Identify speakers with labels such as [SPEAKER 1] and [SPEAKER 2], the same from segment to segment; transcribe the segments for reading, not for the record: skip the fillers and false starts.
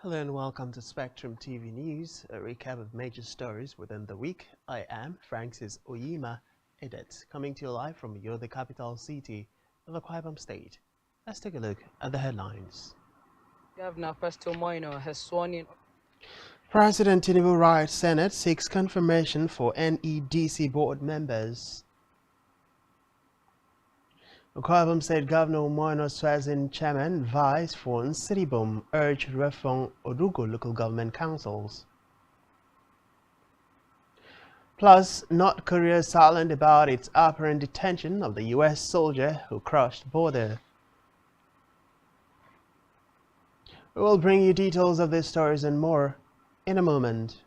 [SPEAKER 1] Hello and welcome to Spectrum TV News, a recap of major stories within the week. I am Francis Oyima Edet, coming to you live from the capital city of Akwa Ibom State. Let's take a look at the headlines.
[SPEAKER 2] Governor Pastor Moino has sworn in.
[SPEAKER 1] President Tinubu writes Senate seeks confirmation for NEDC board members. Akwa Ibom State Governor Moino swears in chairman vice for Nsiribom urge reform Odugo local government councils. Plus, North Korea silent about its apparent detention of the U.S. soldier who crossed border. We will bring you details of these stories and more in a moment.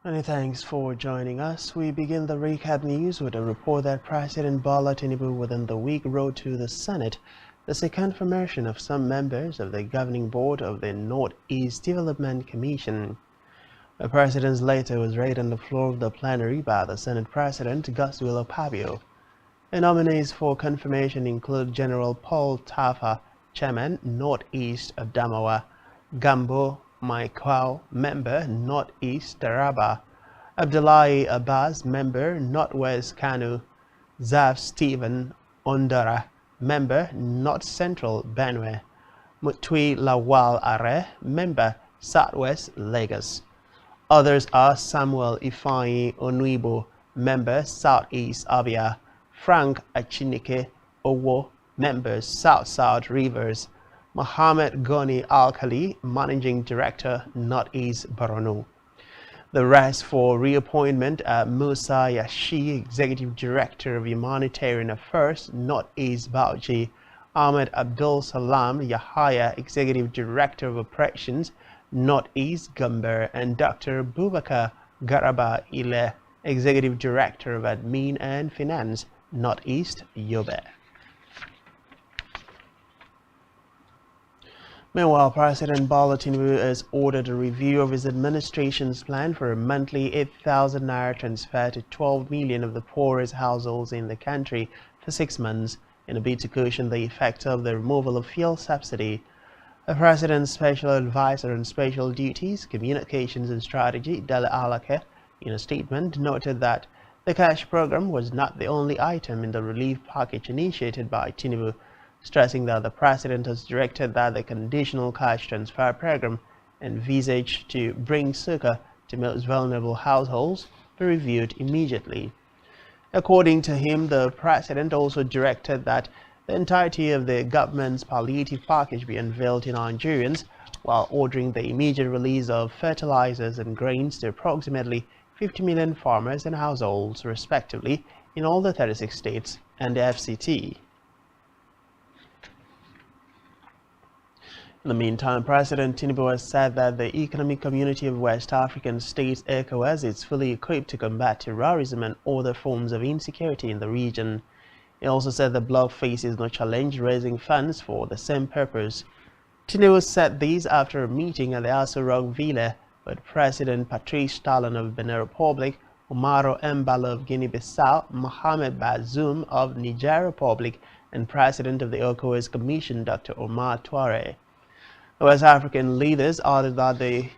[SPEAKER 1] Many thanks for joining us. We begin the recap news with a report that President Bola Tinubu within the week wrote to the Senate to seek confirmation of some members of the governing board of the Northeast Development Commission. The president's letter was read on the floor of the plenary by the Senate President Godswill Akpabio. The nominees for confirmation include General Paul Tafa, Chairman, Northeast Adamawa, Gambo Maikwao, Member, Northeast Taraba, Abdullahi Abbas, Member, Northwest Kanu, Zaf Stephen Ondara, Member, North Central Benue, Mutwi Lawal Are, Member, Southwest Lagos. Others are Samuel Ifeanyi Onuibo, Member, Southeast Abia, Frank Achinike Owo, Member, South Rivers, Mohammed Goni Alkali, Managing Director, Northeast Borno. The rest for reappointment are Musa Yashi, Executive Director of Humanitarian Affairs, Northeast Bauchi, Ahmed Abdul Salam Yahaya, Executive Director of Operations, Northeast Gumber, and Dr. Bubakar Garaba Ile, Executive Director of Admin and Finance, Northeast Yobe. Meanwhile, President Bola Tinubu has ordered a review of his administration's plan for a monthly 8,000 naira transfer to 12 million of the poorest households in the country for 6 months in a bid to cushion the effect of the removal of fuel subsidy. The President's Special Advisor on Special Duties, Communications and Strategy, Dele Alake, in a statement noted that the cash program was not the only item in the relief package initiated by Tinubu, stressing that the President has directed that the conditional cash transfer program envisaged to bring succor to most vulnerable households be reviewed immediately. According to him, the President also directed that the entirety of the government's palliative package be unveiled to Nigerians, while ordering the immediate release of fertilizers and grains to approximately 50 million farmers and households, respectively, in all the 36 states and the FCT. In the meantime, President Tinubu has said that the Economic Community of West African States (ECOWAS) is fully equipped to combat terrorism and other forms of insecurity in the region. He also said the bloc faces no challenge raising funds for the same purpose. Tinubu said these after a meeting at the Aso Rock Villa with President Patrice Talon of Benin Republic, Umaru Embalo of Guinea-Bissau, Mohamed Bazoum of Niger Republic, and President of the ECOWAS Commission, Dr. Omar Touare. The West African leaders added that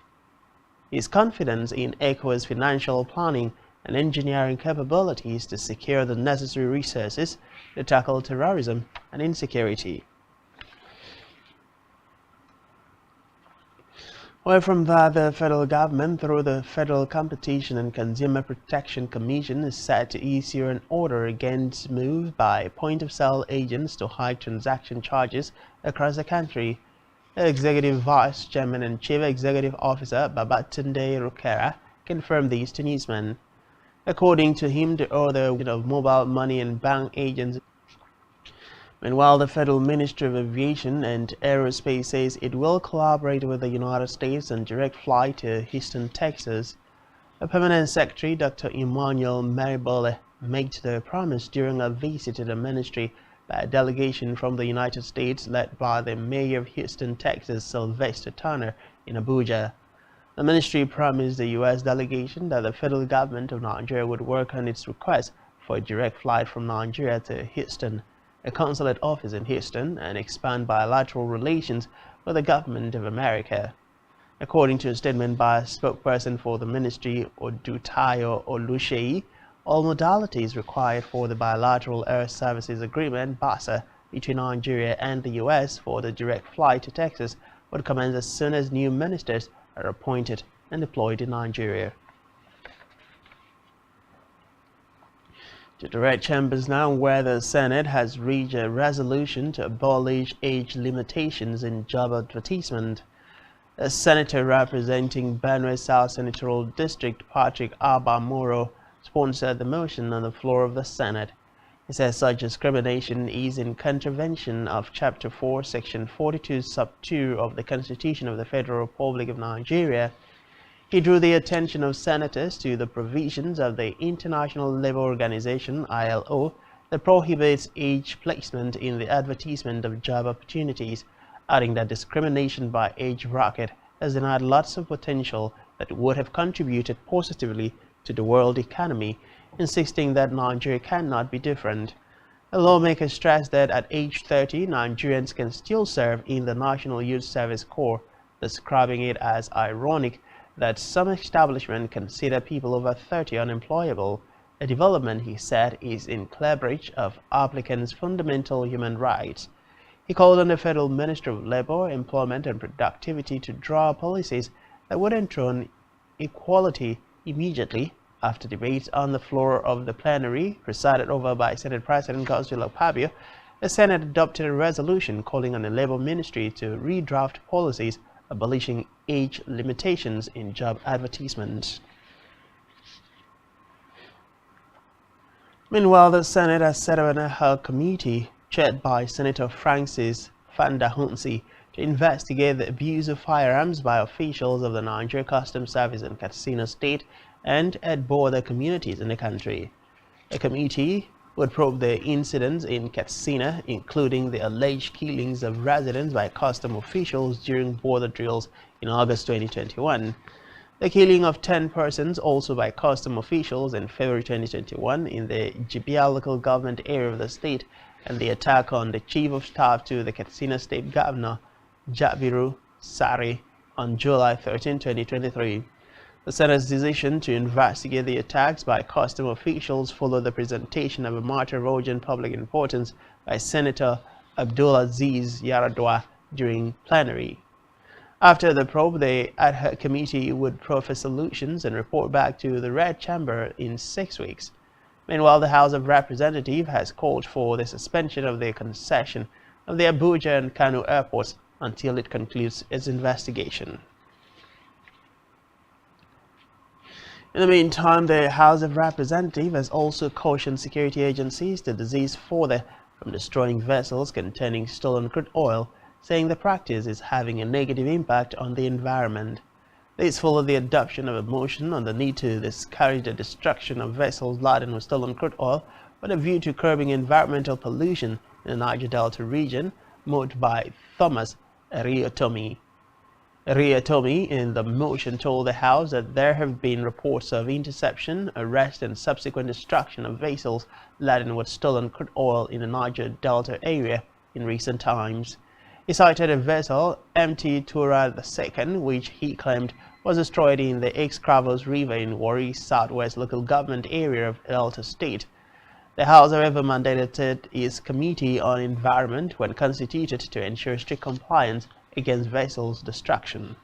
[SPEAKER 1] his confidence in ECOWAS financial planning and engineering capabilities to secure the necessary resources to tackle terrorism and insecurity. Away from that, the federal government, through the Federal Competition and Consumer Protection Commission, is set to issue an order against move by point-of-sale agents to hike transaction charges across the country. Executive Vice Chairman and Chief Executive Officer Babatunde Rukera confirmed these to newsmen. According to him, the order of mobile money and bank agents Meanwhile, the Federal Ministry of Aviation and Aerospace says it will collaborate with the United States on direct flight to Houston, Texas. A Permanent Secretary, Dr. Emmanuel Maribole, made the promise during a visit to the ministry by a delegation from the United States led by the Mayor of Houston, Texas, Sylvester Turner, in Abuja. The ministry promised the U.S. delegation that the federal government of Nigeria would work on its request for a direct flight from Nigeria to Houston, a consulate office in Houston, and expand bilateral relations with the government of America. According to a statement by a spokesperson for the ministry, Odutayo Oluseyi, all modalities required for the bilateral air services agreement (BASA) between Nigeria and the U.S. for the direct flight to Texas would commence as soon as new ministers are appointed and deployed in Nigeria. To the red chambers now, where the Senate has reached a resolution to abolish age limitations in job advertisement. A senator representing Benue South Senatorial District, Patrick Abamoro, sponsored the motion on the floor of the Senate. He says such discrimination is in contravention of Chapter 4, Section 42, Sub 2 of the Constitution of the Federal Republic of Nigeria. He drew the attention of senators to the provisions of the International Labour Organization (ILO) that prohibits age placement in the advertisement of job opportunities, adding that discrimination by age bracket has denied lots of potential that would have contributed positively to the world economy, insisting that Nigeria cannot be different. The lawmaker stressed that at age 30, Nigerians can still serve in the National Youth Service Corps, describing it as ironic that some establishments consider people over 30 unemployable, a development he said is in clear breach of applicants' fundamental human rights. He called on the Federal Ministry of Labour, Employment and Productivity to draw policies that would enthrone equality immediately. After debates on the floor of the plenary, presided over by Senate President Godswill Akpabio, the Senate adopted a resolution calling on the Labour Ministry to redraft policies abolishing age limitations in job advertisements. Meanwhile, the Senate has set up an ad hoc committee chaired by Senator Francis Fandahunsi to investigate the abuse of firearms by officials of the Nigeria Customs Service in Katsina State and at border communities in the country. The committee would probe the incidents in Katsina, including the alleged killings of residents by custom officials during border drills in August 2021. The killing of 10 persons also by custom officials in February 2021 in the Jibia local government area of the state, and the attack on the Chief of Staff to the Katsina State Governor, Jabiru Sari, on July 13, 2023. The Senate's decision to investigate the attacks by custom officials followed the presentation of a matter of urgent public importance by Senator Abdulaziz Yaradua during plenary. After the probe, the ad hoc committee would proffer solutions and report back to the Red Chamber in 6 weeks. Meanwhile, the House of Representatives has called for the suspension of the concession of the Abuja and Kano airports until it concludes its investigation. In the meantime, the House of Representatives has also cautioned security agencies to desist further from destroying vessels containing stolen crude oil, saying the practice is having a negative impact on the environment. This followed the adoption of a motion on the need to discourage the destruction of vessels laden with stolen crude oil with a view to curbing environmental pollution in the Niger Delta region, moved by Thomas Eriotomi. Eriotomi in the motion told the House that there have been reports of interception, arrest and subsequent destruction of vessels laden with stolen crude oil in the Niger Delta area in recent times. He cited a vessel, MT Tura II, which he claimed was destroyed in the X-Cravos River in Warri Southwest local government area of Delta State. The House, however, mandated its Committee on Environment when constituted to ensure strict compliance against vessels' destruction.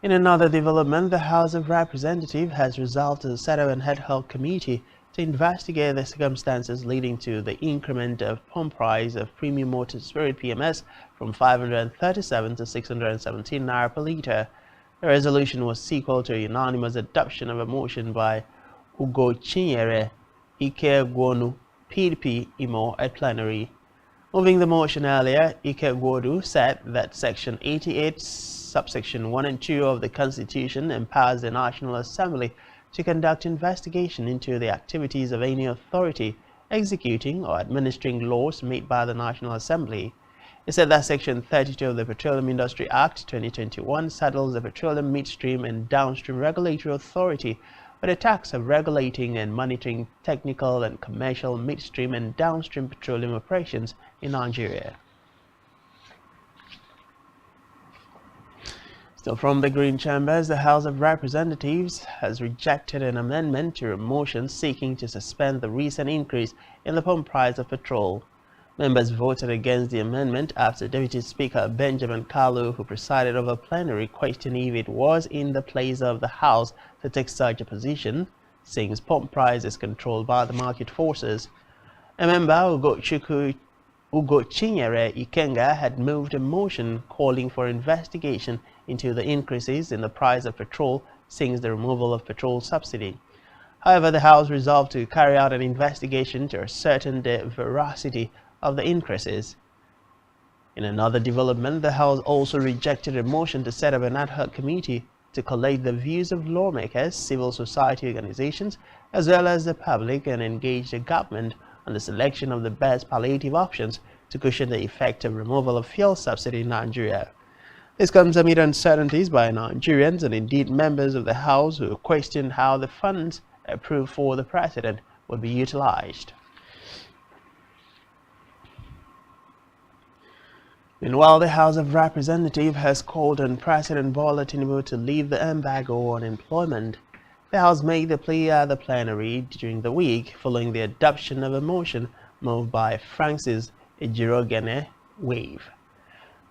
[SPEAKER 1] In another development, the House of Representatives has resolved to set up an ad hoc committee to investigate the circumstances leading to the increment of pump price of premium motor spirit PMS from 537 to 617 naira per litre. The resolution was sequel to a unanimous adoption of a motion by Ugo Chinyere Ikegwonu PDP Imo at plenary. Moving the motion earlier, Ike Gwodu said that Section 88, subsection 1 and 2 of the Constitution empowers the National Assembly to conduct investigation into the activities of any authority executing or administering laws made by the National Assembly. He said that Section 32 of the Petroleum Industry Act 2021 saddles the Petroleum Midstream and Downstream Regulatory Authority with the task of regulating and monitoring technical and commercial midstream and downstream petroleum operations in Nigeria. Still from the Green Chambers, the House of Representatives has rejected an amendment to a motion seeking to suspend the recent increase in the pump price of petrol. Members voted against the amendment after Deputy Speaker Benjamin Kalu, who presided over plenary, questioned if it was in the place of the House to take such a position, since pump price is controlled by the market forces. A member, Ugochinyere Ikenga, had moved a motion calling for investigation into the increases in the price of petrol since the removal of petrol subsidy. However, the House resolved to carry out an investigation to ascertain the veracity of the increases. In another development, the House also rejected a motion to set up an ad hoc committee to collate the views of lawmakers, civil society organizations, as well as the public, and engage the government on the selection of the best palliative options to cushion the effect of removal of fuel subsidy in Nigeria. This comes amid uncertainties by Nigerians and indeed members of the House who question how the funds approved for the president would be utilized. Meanwhile, the House of Representatives has called on President Bola Tinubu to leave the embargo on employment. The House made the plea at the plenary during the week following the adoption of a motion moved by Francis Ejirogene Wave.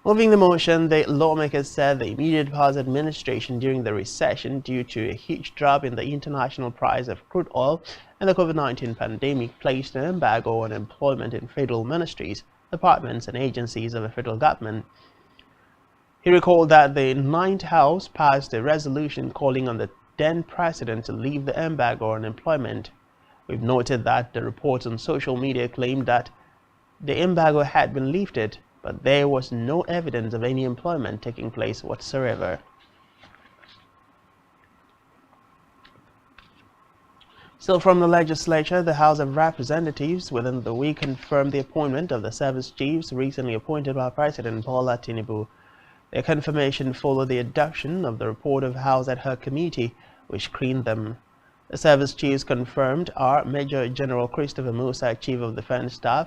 [SPEAKER 1] Moving the motion, the lawmakers said the immediate pause administration during the recession due to a huge drop in the international price of crude oil and the COVID-19 pandemic placed an embargo on employment in federal ministries, departments and agencies of the federal government. He recalled that the Ninth House passed a resolution calling on the then president to leave the embargo on employment. We've noted that the reports on social media claimed that the embargo had been lifted, but there was no evidence of any employment taking place whatsoever. Still from the legislature, the House of Representatives within the week confirmed the appointment of the service chiefs recently appointed by President Bola Tinubu. Their confirmation followed the adoption of the report of House ad hoc committee, which screened them. The service chiefs confirmed are Major General Christopher Musa, Chief of Defense Staff,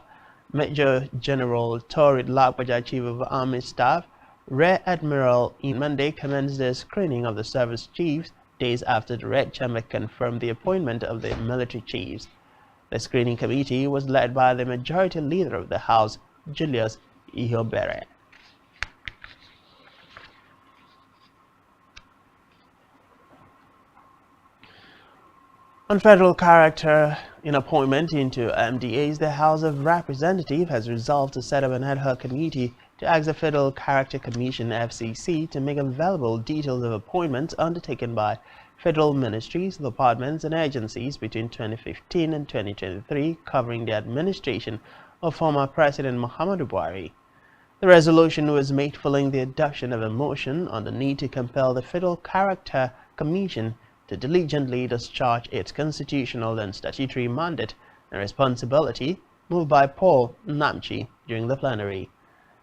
[SPEAKER 1] Major General Torid Lakbaja, Chief of Army Staff. Rear Admiral Imande commenced the screening of the service chiefs days after the Red Chamber confirmed the appointment of the military chiefs. The screening committee was led by the majority leader of the House, Julius Ihobere. On federal character in appointment into MDAs, the House of Representatives has resolved to set up an ad hoc committee to ask the Federal Character Commission (FCC) to make available details of appointments undertaken by federal ministries, departments, and agencies between 2015 and 2023, covering the administration of former President Muhammadu Buhari. The resolution was made following the adoption of a motion on the need to compel the Federal Character Commission to diligently discharge its constitutional and statutory mandate and responsibility, moved by Paul Namchi during the plenary.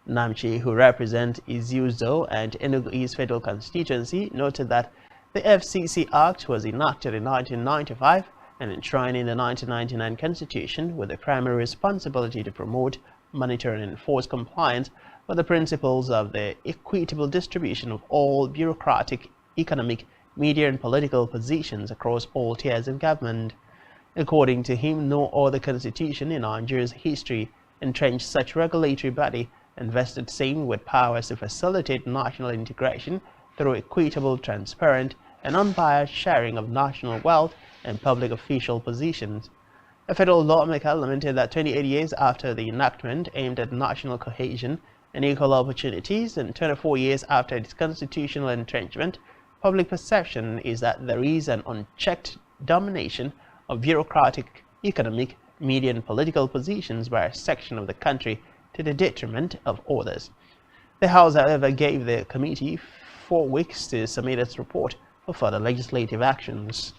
[SPEAKER 1] Namchi, who represents Iziuzo and Enugu East Federal Constituency, noted that the FCC Act was enacted in 1995 and enshrined in the 1999 Constitution with the primary responsibility to promote, monitor and enforce compliance with the principles of the equitable distribution of all bureaucratic, economic, media and political positions across all tiers of government. According to him, no other constitution in Nigeria's history entrenched such regulatory body and vested same with powers to facilitate national integration through equitable, transparent, and unbiased sharing of national wealth and public official positions. A federal lawmaker lamented that 28 years after the enactment aimed at national cohesion and equal opportunities, and 24 years after its constitutional entrenchment, public perception is that there is an unchecked domination of bureaucratic, economic, media and political positions by a section of the country to the detriment of others. The House, however, gave the committee 4 weeks to submit its report for further legislative actions.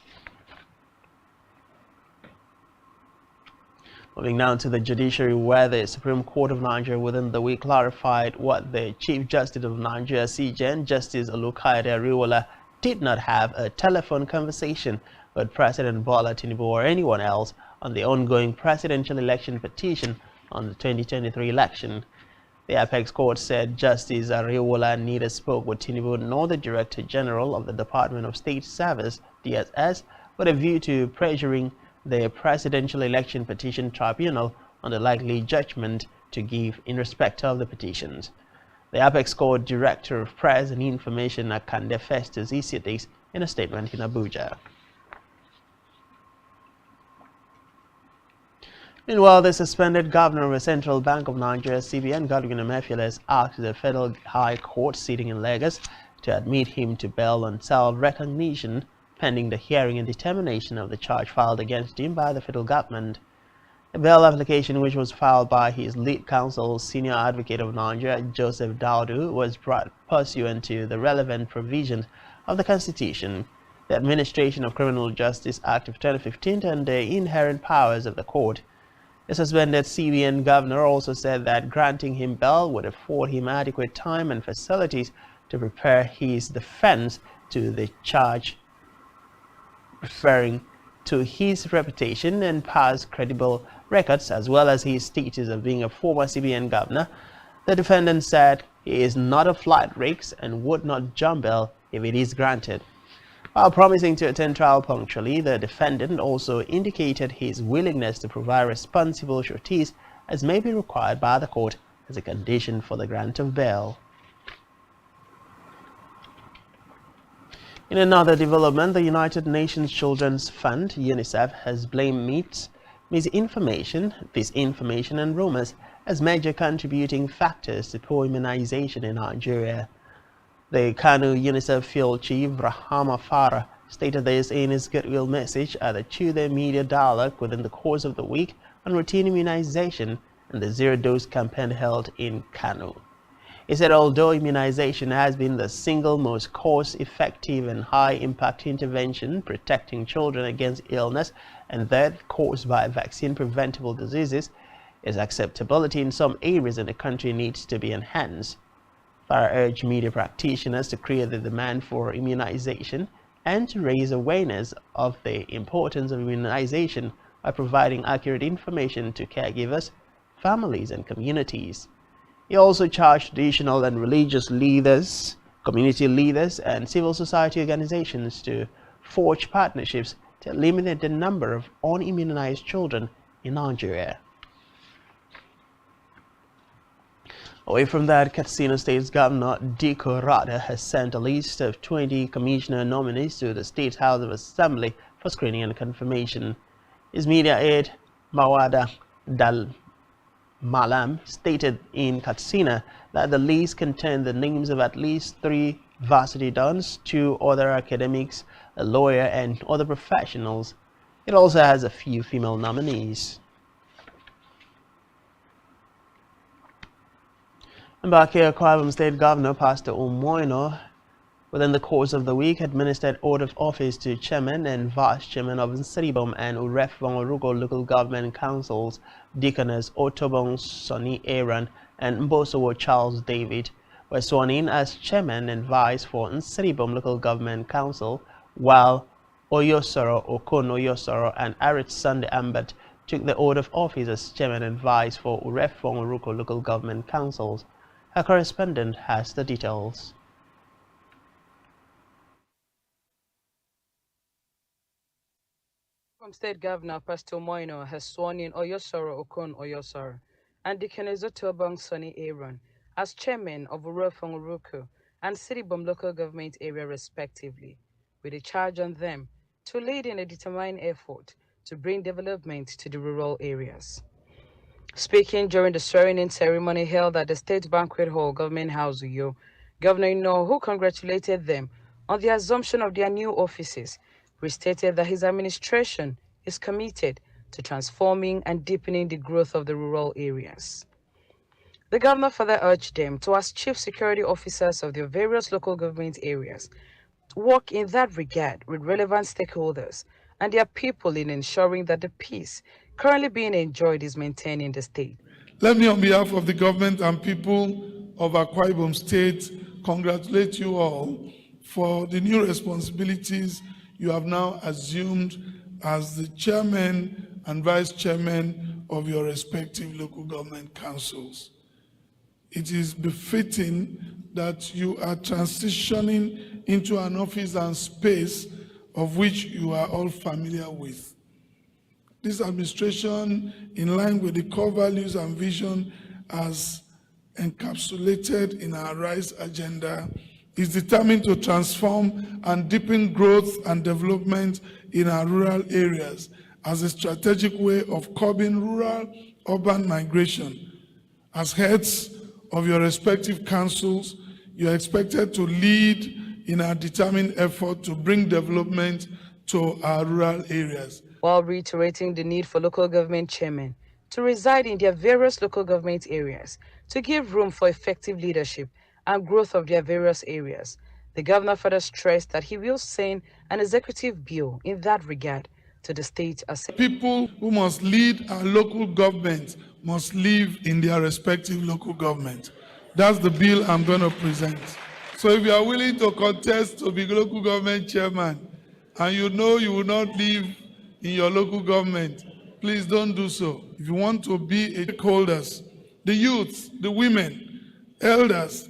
[SPEAKER 1] Moving now to the judiciary, where the Supreme Court of Nigeria within the week clarified what the Chief Justice of Nigeria, CJN, Justice Olukayode Ariwola, did not have a telephone conversation with President Bola Tinubu or anyone else on the ongoing presidential election petition on the 2023 election. The Apex Court said Justice Ariwola neither spoke with Tinubu nor the Director General of the Department of State Service, DSS, with a view to pressuring the Presidential Election Petition Tribunal on the likely judgment to give in respect of the petitions. The Apex Court Director of Press and Information, Akande Festus, issued this in a statement in Abuja. Meanwhile, the suspended governor of the Central Bank of Nigeria, CBN, Godwin Emefiele, has asked the Federal High Court sitting in Lagos to admit him to bail on self-recognition pending the hearing and determination of the charge filed against him by the federal government. The bail application, which was filed by his lead counsel, Senior Advocate of Nigeria, Joseph Daudu, was brought pursuant to the relevant provisions of the Constitution, the Administration of Criminal Justice Act of 2015, and the inherent powers of the court. The suspended CBN governor also said that granting him bail would afford him adequate time and facilities to prepare his defense to the charge, referring to his reputation and past credible records, as well as his status of being a former CBN governor. The defendant said he is not a flight risk and would not jump bail if it is granted. While promising to attend trial punctually, the defendant also indicated his willingness to provide responsible sureties as may be required by the court as a condition for the grant of bail. In another development, the United Nations Children's Fund, UNICEF, has blamed misinformation, disinformation and rumors as major contributing factors to poor immunization in Nigeria. The Kano UNICEF field chief, Rahama Farah, stated this in his goodwill message at the Tuesday media dialogue within the course of the week on routine immunization and the zero-dose campaign held in Kano. He said although immunization has been the single most cost-effective and high-impact intervention protecting children against illness and death caused by vaccine-preventable diseases, its acceptability in some areas in the country needs to be enhanced. Farah urged media practitioners to create the demand for immunization and to raise awareness of the importance of immunization by providing accurate information to caregivers, families, and communities. He also charged traditional and religious leaders, community leaders, and civil society organizations to forge partnerships to eliminate the number of unimmunized children in Nigeria. Away from that, Katsina State's Governor Diko Rada has sent a list of 20 commissioner nominees to the State House of Assembly for screening and confirmation. His media aide, Mawada Dal Malam, stated in Katsina that the list contained the names of at least 3 varsity dons, 2 other academics, a lawyer, and other professionals. It also has a few female nominees. And back here, Akwa Ibom State Governor Pastor Omoino, within the course of the week, administered oath of office to Chairman and Vice Chairman of Nsiribom and Urefwang Orugo local government councils, Deaconess Otobong Sonny Aaron and Mbosowo Charles David, were sworn in as Chairman and Vice for Nsiribom local government council, while Oyosoro Okon Oyosoro and Arit Sunday Ambert took the oath of office as Chairman and Vice for Urefwang Orugo local government councils. Our correspondent has the details.
[SPEAKER 2] State Governor Pastor Moino has sworn in Oyosoro Okon Oyosoro and Deaconess Otobong Sonny Aaron as chairman of Urefwang Orugo and Nsiribom local government area respectively, with a charge on them to lead in a determined effort to bring development to the rural areas. Speaking during the swearing-in ceremony held at the State Banquet Hall, Government House, Uyo, Governor Ino, who congratulated them on the assumption of their new offices, restated that his administration is committed to transforming and deepening the growth of the rural areas. The governor further urged them to, as chief security officers of their various local government areas, to work in that regard with relevant stakeholders and their people in ensuring that the peace currently being enjoyed is maintained in the state.
[SPEAKER 3] Let me, on behalf of the government and people of Akwa Ibom State, congratulate you all for the new responsibilities you have now assumed as the chairman and vice chairman of your respective local government councils. It is befitting that you are transitioning into an office and space of which you are all familiar with. This administration, in line with the core values and vision as encapsulated in our RISE agenda, is determined to transform and deepen growth and development in our rural areas as a strategic way of curbing rural-urban migration. As heads of your respective councils, you are expected to lead in our determined effort to bring development to our rural areas,
[SPEAKER 2] while reiterating the need for local government chairmen to reside in their various local government areas to give room for effective leadership and growth of their various areas. The governor further stressed that he will send an executive bill in that regard to the state assembly.
[SPEAKER 3] People who must lead our local government must live in their respective local government. That's the bill I'm going to present. So if you are willing to contest to be local government chairman and you know you will not live in your local government, please don't do so. If you want to be stakeholders, the youth, the women, elders,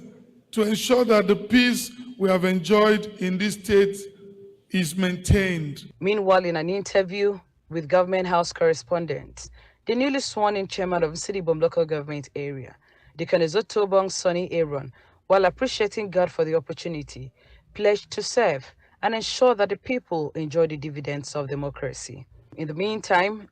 [SPEAKER 3] to ensure that the peace we have enjoyed in this state is maintained.
[SPEAKER 2] Meanwhile, in an interview with Government House correspondents, the newly sworn-in chairman of City Bomb local government area, Dekanezotobong Sonny Aaron, while appreciating God for the opportunity, pledged to serve and ensure that the people enjoy the dividends of democracy. In the meantime,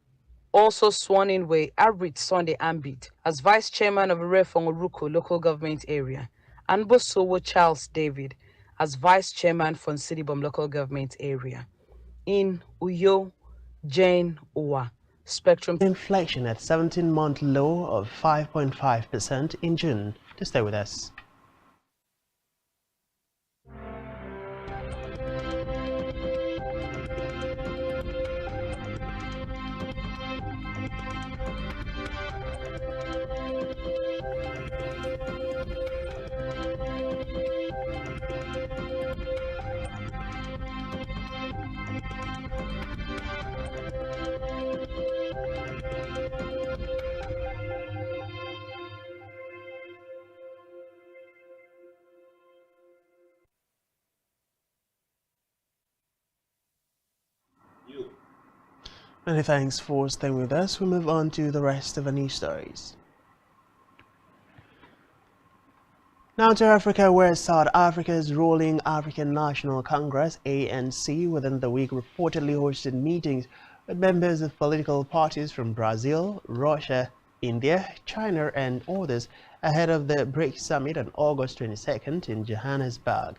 [SPEAKER 2] also sworn in were Abrit Sunday Ambit as vice chairman of Refong Ruko local government area, and Bosowo Charles David as vice chairman for Sidibom local government area. In Uyo, Jane Uwa, Spectrum.
[SPEAKER 1] Inflation at 17-month low of 5.5% in June. To stay with us. Many thanks for staying with us. We move on to the rest of the news stories. Now to Africa, where South Africa's ruling African National Congress, ANC, within the week reportedly hosted meetings with members of political parties from Brazil, Russia, India, China and others ahead of the BRICS summit on August 22nd in Johannesburg.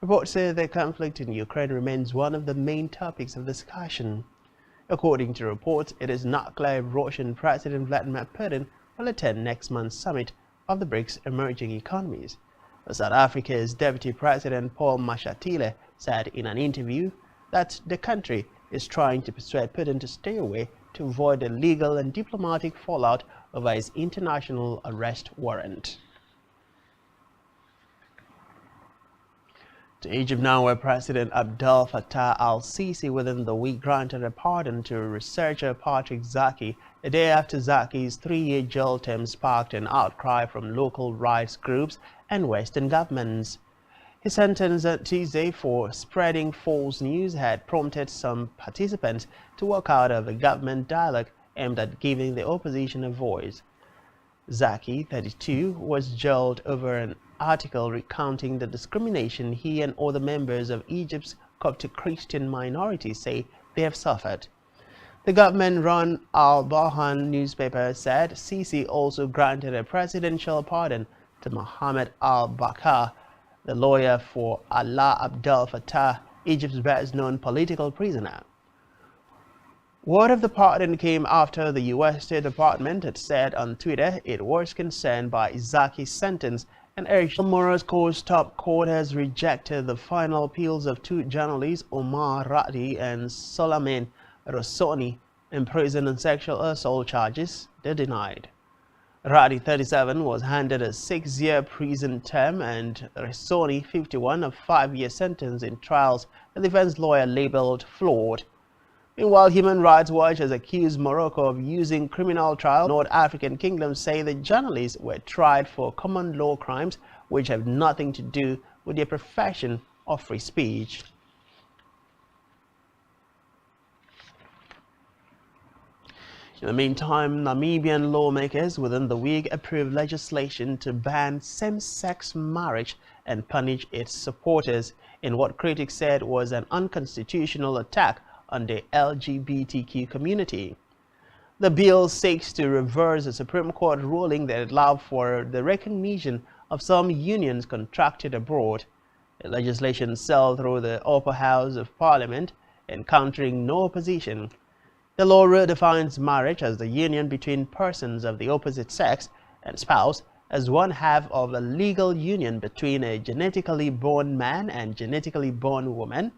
[SPEAKER 1] Reports say the conflict in Ukraine remains one of the main topics of discussion. According to reports, it is not clear if Russian President Vladimir Putin will attend next month's summit of the BRICS emerging economies. But South Africa's Deputy President Paul Mashatile said in an interview that the country is trying to persuade Putin to stay away to avoid the legal and diplomatic fallout over his international arrest warrant. To Egypt now, where President Abdel Fattah al-Sisi within the week granted a pardon to researcher Patrick Zaki, a day after Zaki's 3-year jail term sparked an outcry from local rights groups and Western governments. His sentence on Tuesday for spreading false news had prompted some participants to walk out of a government dialogue aimed at giving the opposition a voice. Zaki, 32, was jailed over an article recounting the discrimination he and other members of Egypt's Coptic Christian minority say they have suffered. The government-run Al-Bahan newspaper said Sisi also granted a presidential pardon to Mohammed al-Bakr, the lawyer for Allah Abdel Fattah, Egypt's best-known political prisoner. Word of the pardon came after the U.S. State Department had said on Twitter it was concerned by Zaki's sentence and urged Morocco's top court has rejected the final appeals of two journalists, Omar Radi and Solamin Rossoni, imprisoned on sexual assault charges. They denied. Radi, 37, was handed a 6-year prison term and Rossoni, 51, a 5-year sentence in trials the defense lawyer labeled flawed. Meanwhile, Human Rights Watch has accused Morocco of using criminal trials. North African kingdoms say the journalists were tried for common law crimes which have nothing to do with their profession of free speech. In the meantime, Namibian lawmakers within the week approved legislation to ban same-sex marriage and punish its supporters in what critics said was an unconstitutional attack on the LGBTQ community. The bill seeks to reverse a Supreme Court ruling that allowed for the recognition of some unions contracted abroad. The legislation sailed through the upper house of Parliament, encountering no opposition. The law redefines marriage as the union between persons of the opposite sex and spouse as one half of a legal union between a genetically born man and genetically born woman.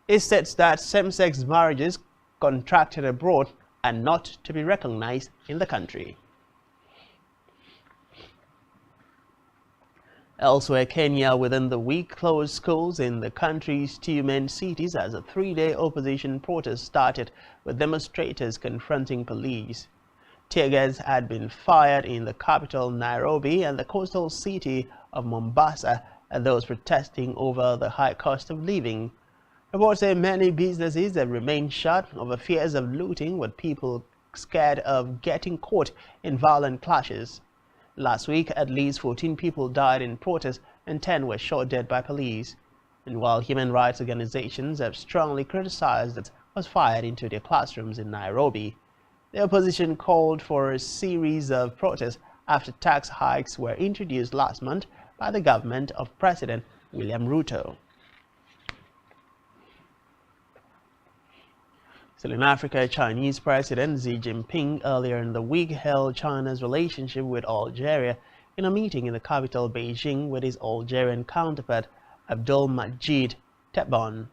[SPEAKER 1] It states that same-sex marriages contracted abroad are not to be recognized in the country. Elsewhere, Kenya within the week closed schools in the country's two main cities as a 3-day opposition protest started with demonstrators confronting police. Tear gas had been fired in the capital Nairobi and the coastal city of Mombasa at those protesting over the high cost of living. Reports say many businesses have remained shut over fears of looting, with people scared of getting caught in violent clashes. Last week, at least 14 people died in protests and 10 were shot dead by police. And while human rights organizations have strongly criticized that was fired into their classrooms in Nairobi, the opposition called for a series of protests after tax hikes were introduced last month by the government of President William Ruto. Still in Africa, Chinese President Xi Jinping earlier in the week hailed China's relationship with Algeria in a meeting in the capital Beijing with his Algerian counterpart Abdelmadjid Tebboune.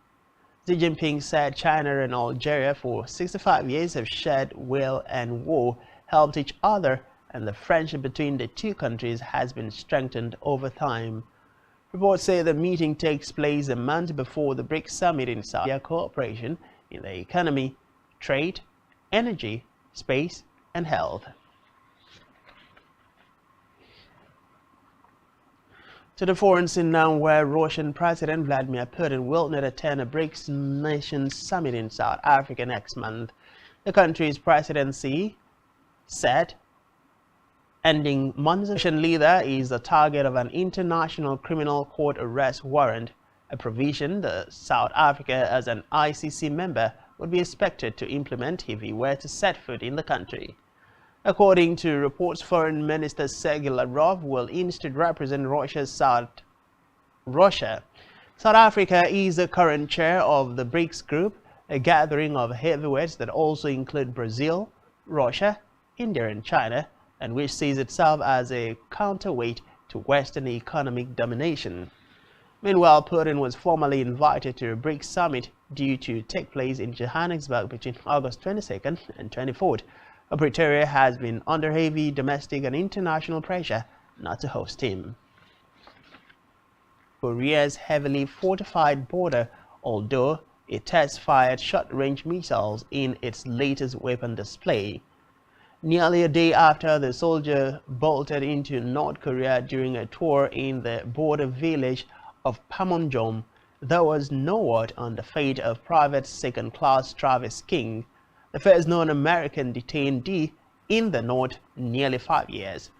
[SPEAKER 1] Xi Jinping said China and Algeria for 65 years have shared weal and woe, helped each other, and the friendship between the two countries has been strengthened over time. Reports say the meeting takes place a month before the BRICS summit in Saudi Arabia. Cooperation in the economy, trade, energy, space, and health. To the foreign scene now, where Russian President Vladimir Putin will not attend a BRICS Nations Summit in South Africa next month. The country's presidency said ending months of Russian leader is the target of an international criminal court arrest warrant, a provision the South Africa as an ICC member would be expected to implement if he were to set foot in the country. According to reports, Foreign Minister Sergei Lavrov will instead represent South Africa is the current chair of the BRICS group, a gathering of heavyweights that also include Brazil, Russia, India and China, and which sees itself as a counterweight to Western economic domination. Meanwhile, Putin was formally invited to a BRICS summit due to take place in Johannesburg between August 22nd and 24th. Pretoria has been under heavy domestic and international pressure not to host him. Korea's heavily fortified border, although it test-fired short-range missiles in its latest weapon display. Nearly a day after the soldier bolted into North Korea during a tour in the border village of Panmunjom, there was no word on the fate of Private Second-Class Travis King, the first known American detainee in the North in nearly 5 years.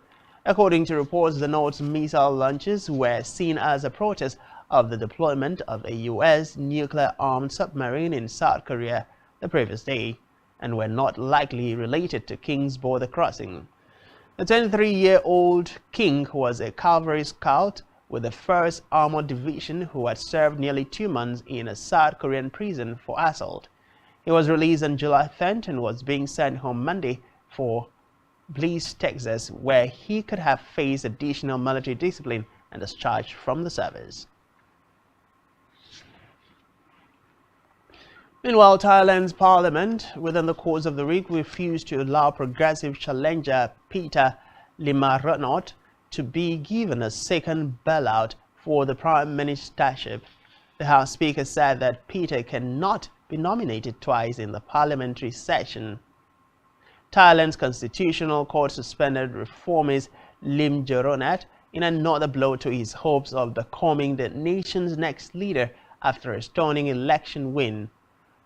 [SPEAKER 1] According to reports, the North's missile launches were seen as a protest of the deployment of a U.S. nuclear-armed submarine in South Korea the previous day, and were not likely related to King's border crossing. The 23-year-old King was a cavalry scout with the 1st Armored Division who had served nearly 2 months in a South Korean prison for assault. He was released on July 10th and was being sent home Monday for Bliss, Texas, where he could have faced additional military discipline and discharged from the service. Meanwhile, Thailand's parliament, within the course of the week, refused to allow progressive challenger Peter Limaranot to be given a second bailout for the prime ministership. The House Speaker said that Peter cannot be nominated twice in the parliamentary session. Thailand's constitutional court suspended reformist Lim Jeronat in another blow to his hopes of becoming the nation's next leader after a stunning election win.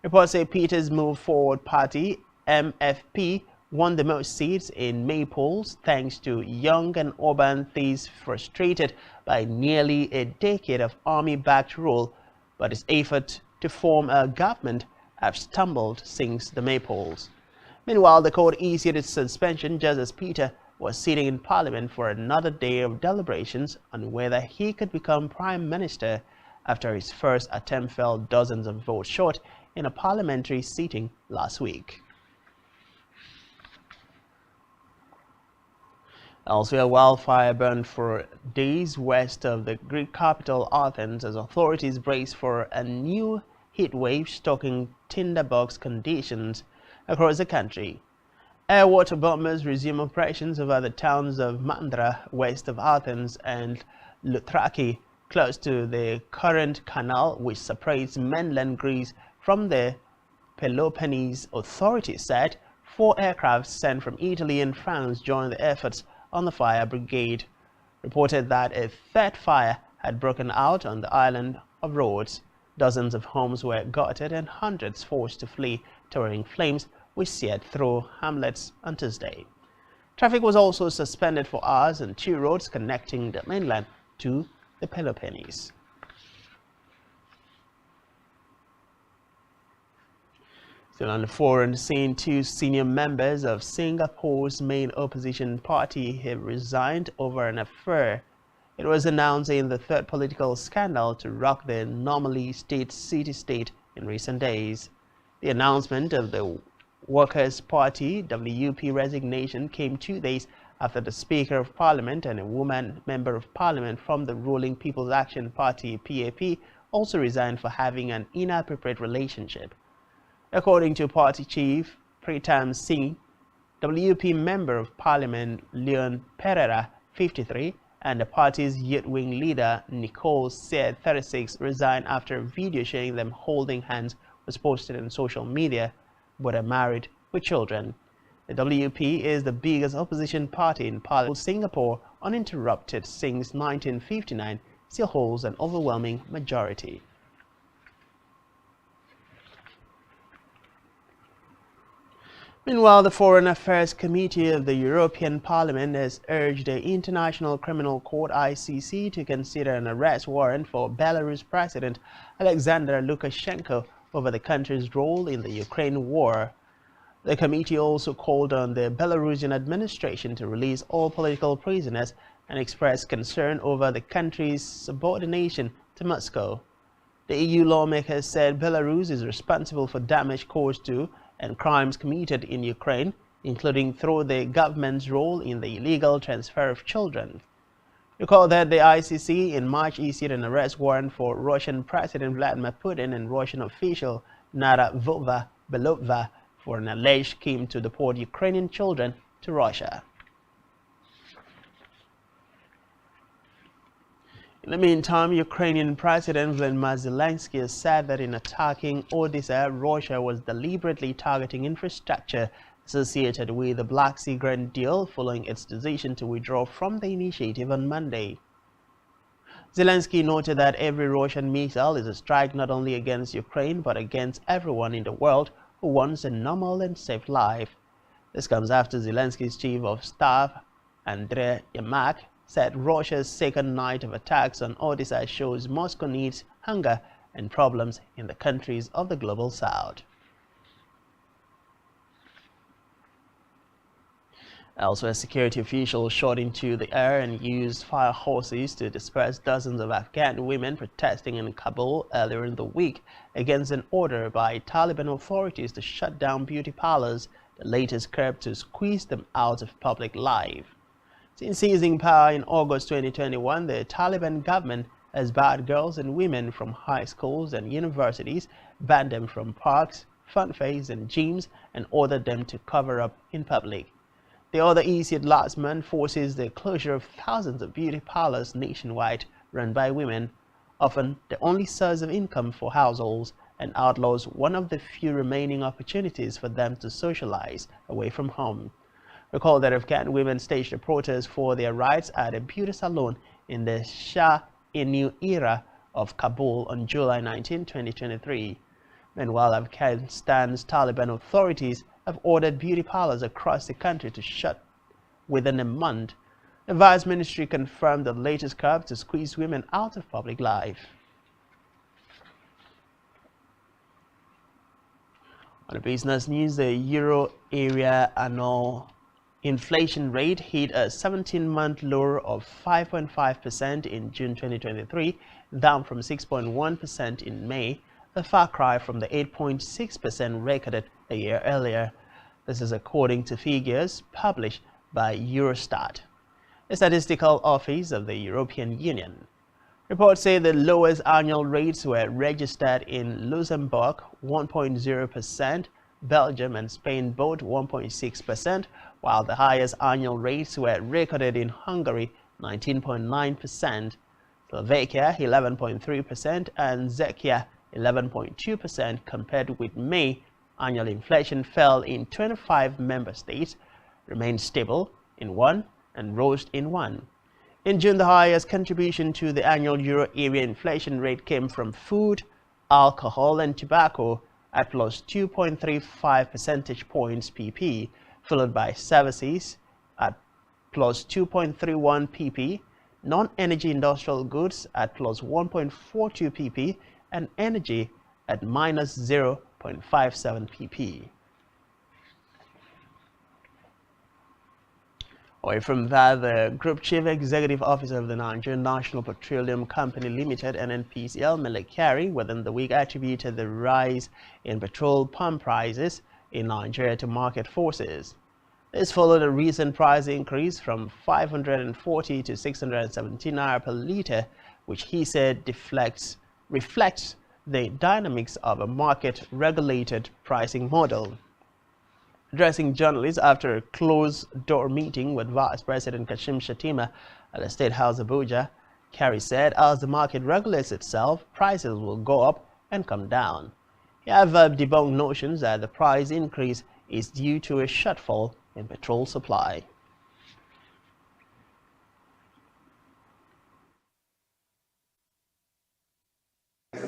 [SPEAKER 1] Reports say Peter's Move Forward Party, MFP, won the most seats in May polls thanks to young and urban thieves frustrated by nearly a decade of army-backed rule, but its effort to form a government have stumbled since the May polls. Meanwhile, the court issued its suspension just as Peter was sitting in Parliament for another day of deliberations on whether he could become Prime Minister after his first attempt fell dozens of votes short in a parliamentary sitting last week. Elsewhere, wildfire burned for days west of the Greek capital Athens as authorities brace for a new heat wave stalking tinderbox conditions across the country. Air water bombers resume operations over the towns of Mandra west of Athens and Loutraki close to the Corinth Canal, which separates mainland Greece from the Peloponnese. Authorities said 4 aircraft sent from Italy and France joined the efforts on the fire brigade. Reported that a third fire had broken out on the island of Rhodes. Dozens of homes were gutted and hundreds forced to flee towering flames which seared through hamlets on Tuesday. Traffic was also suspended for hours on 2 roads connecting the mainland to the Peloponnese. Still on the foreign scene, 2 senior members of Singapore's main opposition party have resigned over an affair. It was announced in the third political scandal to rock the normally city-state in recent days. The announcement of the Workers' Party WP resignation came 2 days after the Speaker of Parliament and a woman member of Parliament from the ruling People's Action Party PAP also resigned for having an inappropriate relationship. According to party chief Pritam Singh, WP member of Parliament Leon Pereira, 53, and the party's youth wing leader Nicole Said, 36, resigned after a video showing them holding hands was posted on social media, but are married with children. The WP is the biggest opposition party in Parliament. Singapore, uninterrupted since 1959, still holds an overwhelming majority. Meanwhile, the Foreign Affairs Committee of the European Parliament has urged the International Criminal Court (ICC) to consider an arrest warrant for Belarus President Alexander Lukashenko over the country's role in the Ukraine war. The committee also called on the Belarusian administration to release all political prisoners and expressed concern over the country's subordination to Moscow. The EU lawmakers said Belarus is responsible for damage caused to and crimes committed in Ukraine, including through the government's role in the illegal transfer of children. Recall that the ICC in March issued an arrest warrant for Russian President Vladimir Putin and Russian official Nara Belova for an alleged scheme to deport Ukrainian children to Russia. In the meantime, Ukrainian President Vladimir Zelensky has said that in attacking Odessa, Russia was deliberately targeting infrastructure associated with the Black Sea Grain deal following its decision to withdraw from the initiative on Monday. Zelensky noted that every Russian missile is a strike not only against Ukraine but against everyone in the world who wants a normal and safe life. This comes after Zelensky's chief of staff, Andriy Yermak, said Russia's second night of attacks on Odessa shows Moscow needs hunger and problems in the countries of the global south. Elsewhere, security officials shot into the air and used fire hoses to disperse dozens of Afghan women protesting in Kabul earlier in the week against an order by Taliban authorities to shut down beauty parlors, the latest curb to squeeze them out of public life. Since seizing power in August 2021, the Taliban government has barred girls and women from high schools and universities, banned them from parks, fun fairs and gyms, and ordered them to cover up in public. The order issued last month forces the closure of thousands of beauty parlors nationwide run by women, often the only source of income for households, and outlaws one of the few remaining opportunities for them to socialize away from home. Recall that Afghan women staged a protest for their rights at a beauty salon in the Shah-e-New era of Kabul on July 19, 2023. Meanwhile, Afghanistan's Taliban authorities have ordered beauty parlors across the country to shut within a month. The Vice Ministry confirmed the latest curve to squeeze women out of public life. On the business news, the Euro area annual inflation rate hit a 17-month low of 5.5% in June 2023, down from 6.1% in May, a far cry from the 8.6% recorded a year earlier. This is according to figures published by Eurostat, the statistical office of the European Union. Reports say the lowest annual rates were registered in Luxembourg, 1.0%, Belgium and Spain both 1.6%, while the highest annual rates were recorded in Hungary, 19.9%, Slovakia, 11.3%, and Czechia, 11.2%. Compared with May, annual inflation fell in 25 member states, remained stable in 1, and rose in 1. In June, the highest contribution to the annual euro area inflation rate came from food, alcohol, and tobacco at plus 2.35 percentage points pp, followed by services at plus 2.31 pp, non-energy industrial goods at plus 1.42 pp, and energy at minus 0.57 pp. Away from that, the Group Chief Executive Officer of the Nigerian National Petroleum Company Limited, NNPCL, Mele Kyari, within the week attributed the rise in petrol pump prices in Nigeria to market forces. This followed a recent price increase from 540 to 617 naira per litre, which he said reflects the dynamics of a market-regulated pricing model. Addressing journalists after a closed-door meeting with Vice President Kashim Shettima at the State House Abuja, Kyari said as the market regulates itself, prices will go up and come down. He however debunked notions that the price increase is due to a shortfall in petrol supply.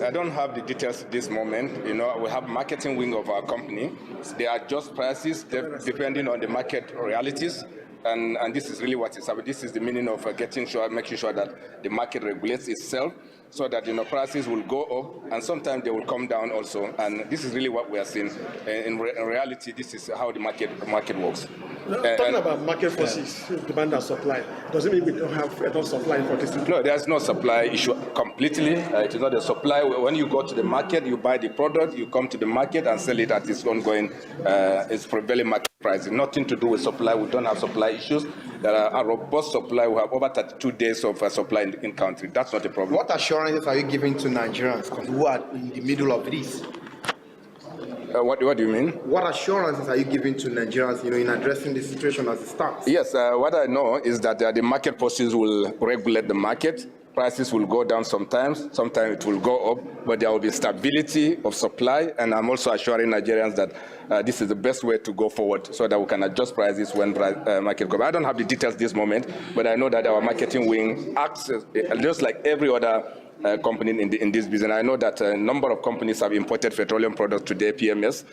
[SPEAKER 4] I don't have the details at this moment. You know, we have marketing wing of our company. They adjust prices depending on the market realities. And this is really what is happening. This is the meaning of making sure that the market regulates itself, so that prices will go up and sometimes they will come down also. And this is really what we are seeing. In reality, this is how the market works.
[SPEAKER 5] Talking about market forces, demand and supply, does it mean we don't have enough supply for this?
[SPEAKER 4] No, there's no supply issue completely. It is not a supply. When you go to the market, you buy the product, you come to the market and sell it at its ongoing, its prevailing market price. Nothing to do with supply. We don't have supply issues. There are a robust supply. We have over 32 days of supply in country. That's not a problem.
[SPEAKER 6] What assurances are you giving to Nigerians who are in the middle of this?
[SPEAKER 4] What do you mean?
[SPEAKER 6] What assurances are you giving to Nigerians, in addressing the situation as it stands?
[SPEAKER 4] Yes, what I know is that the market forces will regulate the market. Prices will go down sometimes it will go up, but there will be stability of supply. And I'm also assuring Nigerians that this is the best way to go forward, so that we can adjust prices when market goes. I don't have the details this moment, but I know that our marketing wing acts just like every other company in this business. I know that a number of companies have imported petroleum products today, PMS.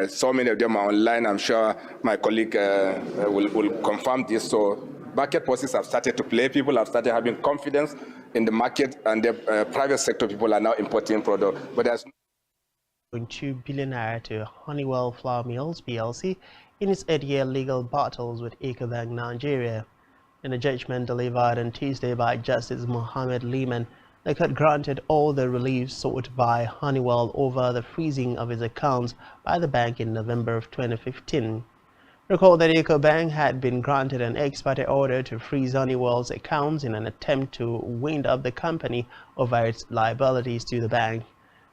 [SPEAKER 4] So many of them are online. I'm sure my colleague will confirm this. So market forces have started to play. People have started having confidence in the market, and the private sector people are now importing products. But there's
[SPEAKER 1] 0.2 billion naira to Honeywell Flour Mills PLC in its 8-year legal battles with Ecobank Nigeria. In a judgment delivered on Tuesday by Justice Mohammed Liman, the court granted all the relief sought by Honeywell over the freezing of its accounts by the bank in November of 2015. Recall that Ecobank had been granted an ex parte order to freeze Honeywell's accounts in an attempt to wind up the company over its liabilities to the bank.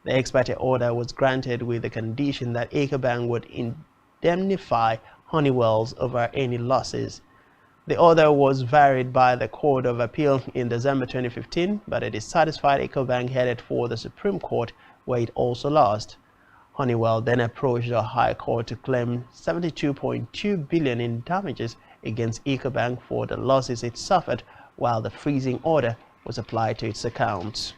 [SPEAKER 1] The ex parte order was granted with the condition that Ecobank would indemnify Honeywell's over any losses. The order was varied by the Court of Appeal in December 2015, but a dissatisfied Ecobank headed for the Supreme Court, where it also lost. Honeywell then approached the High Court to claim 72.2 billion in damages against Ecobank for the losses it suffered while the freezing order was applied to its accounts.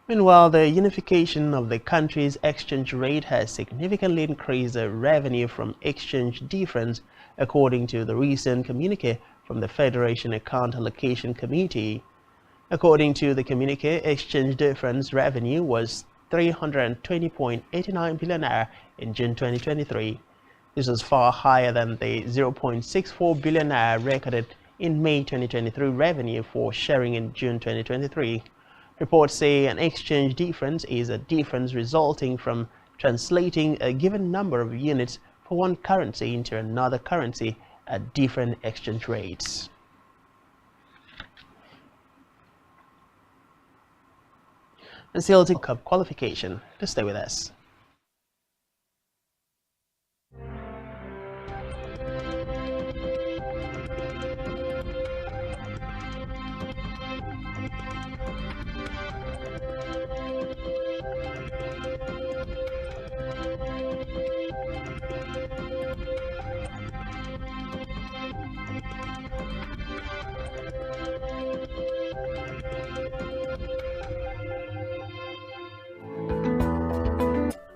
[SPEAKER 1] Meanwhile, the unification of the country's exchange rate has significantly increased the revenue from exchange difference, according to the recent communique from the Federation Account Allocation Committee. According to the communique, exchange difference revenue was 320.89 billion naira in June 2023. This was far higher than the 0.64 billion naira recorded in May 2023 revenue for sharing in June 2023. Reports say an exchange difference is a difference resulting from translating a given number of units for one currency into another currency at different exchange rates. And still to Cup qualification. Just stay with us.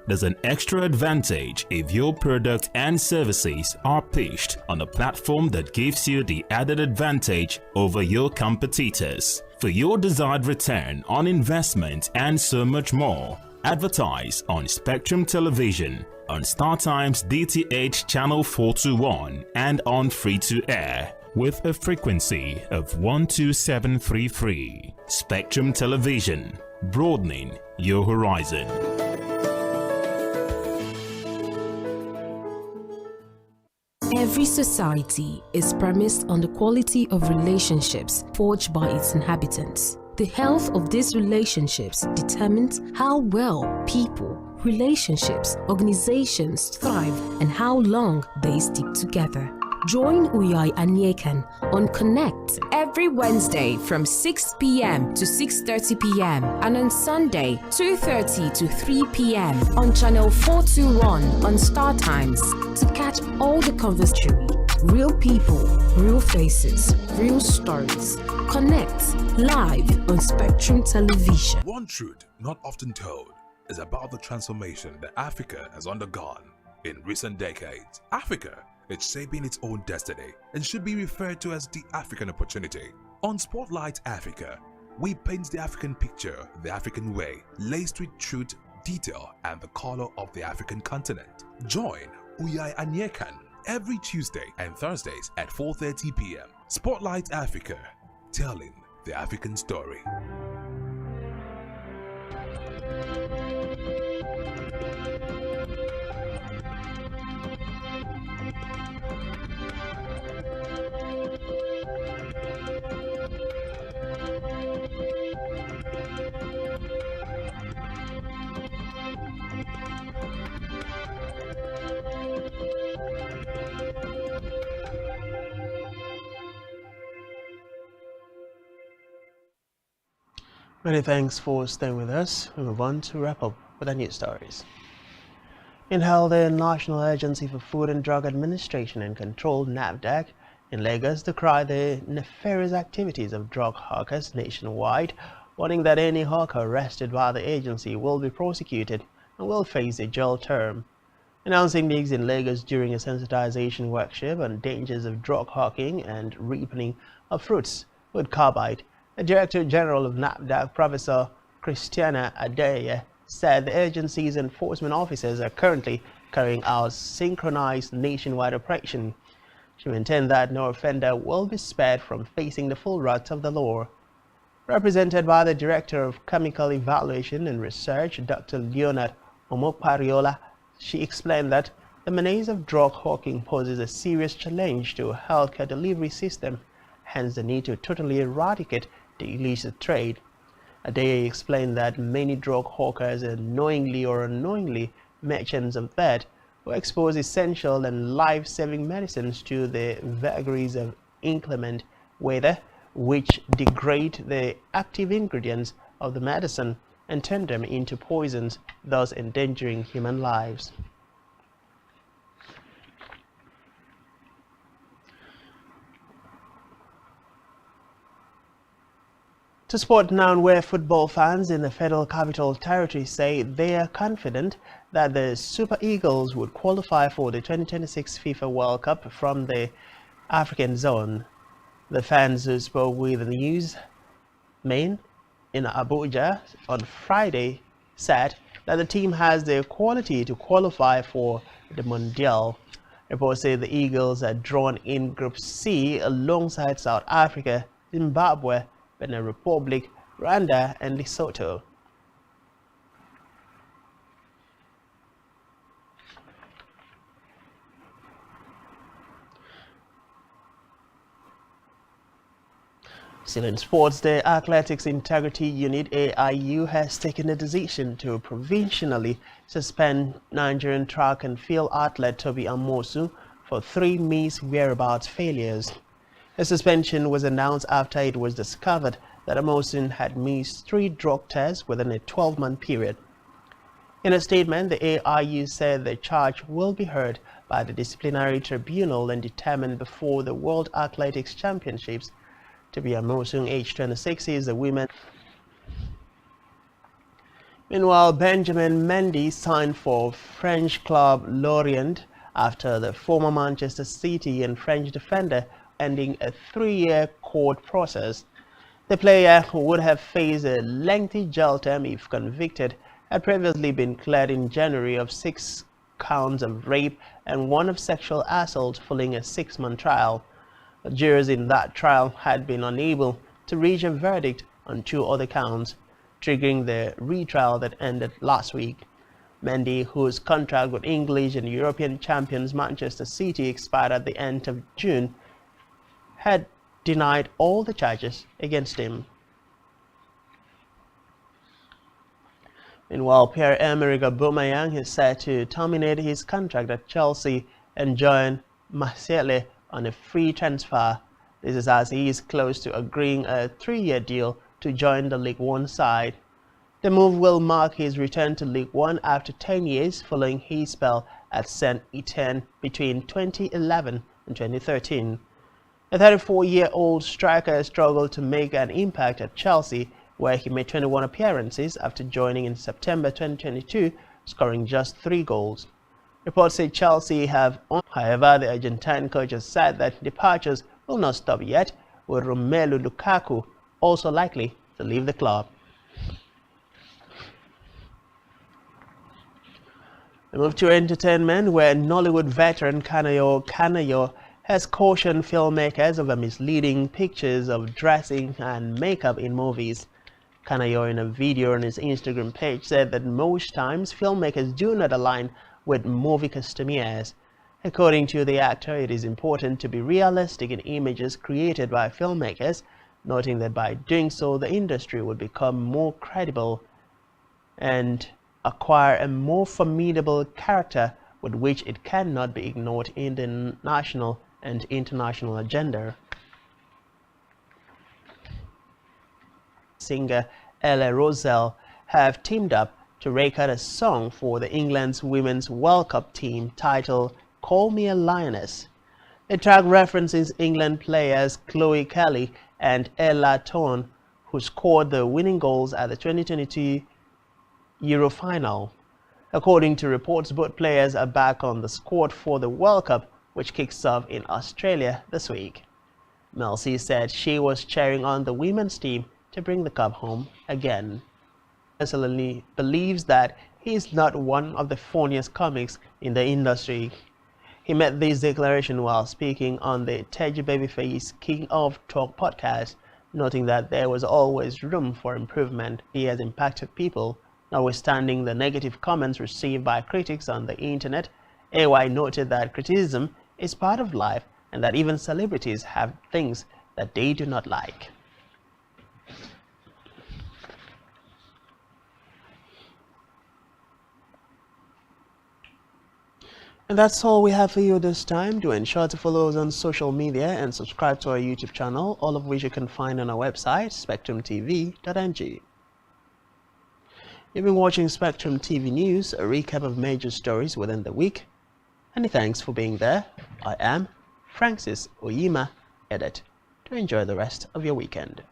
[SPEAKER 7] There's an extra advantage if your product and services are pitched on a platform that gives you the added advantage over your competitors. For your desired return on investment and so much more, advertise on Spectrum Television, on StarTime's DTH Channel 421 and on free-to-air with a frequency of 12733. Spectrum Television, broadening your horizon.
[SPEAKER 8] Every society is premised on the quality of relationships forged by its inhabitants. The health of these relationships determines how well people, relationships, organizations thrive and how long they stick together. Join Uyai Anyekan on Connect every Wednesday from 6 p.m. to 6:30 p.m. and on Sunday 2:30 to 3 p.m. on Channel 421 on Star Times to catch all the conversation. Real people, real faces, real stories. Connect live on Spectrum Television.
[SPEAKER 9] One truth not often told is about the transformation that Africa has undergone in recent decades. Africa is shaping its own destiny and should be referred to as the African opportunity. On Spotlight Africa, we paint the African picture the African way, laced with truth, detail, and the color of the African continent. Join Uyai Anyekan every Tuesday and Thursdays at 4:30 p.m. Spotlight Africa, telling the African story.
[SPEAKER 1] Many thanks for staying with us. We move on to wrap up with our news stories. Meanwhile, the National Agency for Food and Drug Administration and Control (NAFDAC) in Lagos decried the nefarious activities of drug hawkers nationwide, warning that any hawker arrested by the agency will be prosecuted and will face a jail term. Announcing this in Lagos during a sensitization workshop on dangers of drug hawking and ripening of fruits with carbide, the Director General of NAFDAC, Professor Christiana Adeye, said the agency's enforcement officers are currently carrying out synchronized nationwide operation. She maintained that no offender will be spared from facing the full wrath of the law. Represented by the Director of Chemical Evaluation and Research, Dr. Leonard Omopariola, she explained that the menace of drug hawking poses a serious challenge to a healthcare delivery system, hence the need to totally eradicate the illicit trade. Adeye explained that many drug hawkers are knowingly or unknowingly merchants of that who expose essential and life-saving medicines to the vagaries of inclement weather, which degrade the active ingredients of the medicine and turn them into poisons, thus endangering human lives. To sport now, where football fans in the Federal Capital Territory say they are confident that the Super Eagles would qualify for the 2026 FIFA World Cup from the African zone. The fans who spoke with the news main in Abuja on Friday said that the team has the quality to qualify for the Mondial. Reports say the Eagles are drawn in Group C alongside South Africa, Zimbabwe, Benin Republic, Rwanda, and Lesotho. Still in sports, the Athletics Integrity Unit AIU has taken a decision to provisionally suspend Nigerian track and field athlete Toby Amosu for 3 missed whereabouts failures. The suspension was announced after it was discovered that Amosu had missed 3 drug tests within a 12-month period. In a statement, the AIU said the charge will be heard by the disciplinary tribunal and determined before the World Athletics Championships. Toby Amosu, age 26, is a woman. Meanwhile, Benjamin Mendy signed for French club Lorient after the former Manchester City and French defender ending a 3-year court process. The player, who would have faced a lengthy jail term if convicted, had previously been cleared in January of 6 counts of rape and 1 of sexual assault following a 6-month trial. The jurors in that trial had been unable to reach a verdict on 2 other counts, triggering the retrial that ended last week. Mendy, whose contract with English and European champions Manchester City expired at the end of June, had denied all the charges against him. Meanwhile, Pierre-Emerick Aubameyang is set to terminate his contract at Chelsea and join Marseille on a free transfer. This is as he is close to agreeing a 3-year deal to join the League One side. The move will mark his return to League One after 10 years following his spell at Saint Etienne between 2011 and 2013. The 34-year-old striker struggled to make an impact at Chelsea, where he made 21 appearances after joining in September 2022, scoring just 3 goals. Reports say Chelsea have on. However, the Argentine coach has said that departures will not stop yet, with Romelu Lukaku also likely to leave the club. We move to entertainment, where Nollywood veteran Kanayo has cautioned filmmakers over misleading pictures of dressing and makeup in movies. Kanayo, in a video on his Instagram page, said that most times filmmakers do not align with movie costumiers. According to the actor, it is important to be realistic in images created by filmmakers, noting that by doing so the industry would become more credible and acquire a more formidable character with which it cannot be ignored in the national and international agenda. Singer Ella Roselle have teamed up to record a song for the England's Women's World Cup team titled Call Me a Lioness. The track references England players Chloe Kelly and Ella Toone, who scored the winning goals at the 2022 Euro final. According to reports, both players are back on the squad for the World Cup, which kicks off in Australia this week. Mel C said she was cheering on the women's team to bring the cup home again. personally believes that he is not one of the funniest comics in the industry. He made this declaration while speaking on the Teji Babyface King of Talk podcast, noting that there was always room for improvement. He has impacted people, notwithstanding the negative comments received by critics on the internet. AY noted that criticism is part of life and that even celebrities have things that they do not like. And that's all we have for you this time. Do ensure to follow us on social media and subscribe to our YouTube channel, all of which you can find on our website, spectrumtv.ng. You've been watching Spectrum TV News, a recap of major stories within the week. Many thanks for being there. I am Francis Oyima, edit. To enjoy the rest of your weekend.